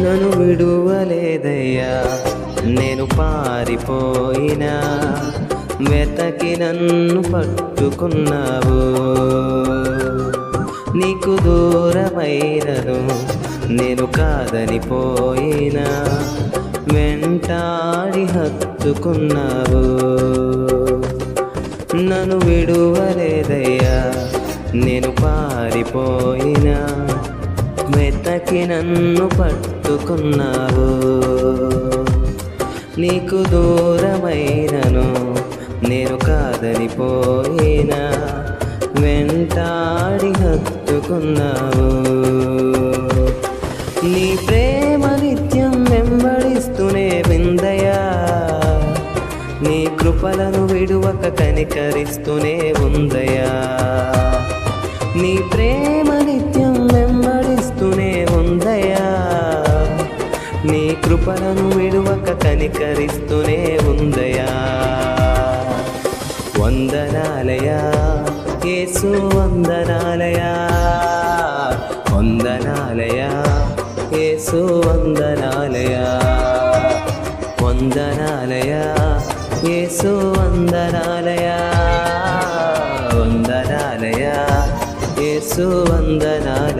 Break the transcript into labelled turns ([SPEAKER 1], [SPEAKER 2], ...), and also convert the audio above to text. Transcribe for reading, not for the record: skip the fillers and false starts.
[SPEAKER 1] నన్ను విడువలేదయ్యా. నేను పారిపోయినా వెతకి నన్ను పట్టుకున్నావు. నీకు దూరమైనను నేను కాదని పోయినా వెంటాడి హత్తుకున్నావు. నన్ను విడువలేదయ్యా. నేను పారిపోయినా వెతకి నన్ను పట్టుకున్నావు. నీకు దూరమైనను నేను కాదని పోయినా వెంటాడి హత్తుకున్నావు. నీ ప్రేమ నిత్యం వెంబడిస్తూనే విందయా. నీ కృపలను విడువక కనికరిస్తూనే ఉందయా. నీ ప్రేమ నిత్యం వెంబడిస్తూనే ఉందయా. నీ కృపలను విడువక కనికరిస్తూనే ఉందయా. వందనాలయా యేసు వందనాలయా. వందనాలయా యేసు వందనాలయా. వందనాలయా యేసు వందనాలయా. వందనాలయా యేసు వందనాలయా.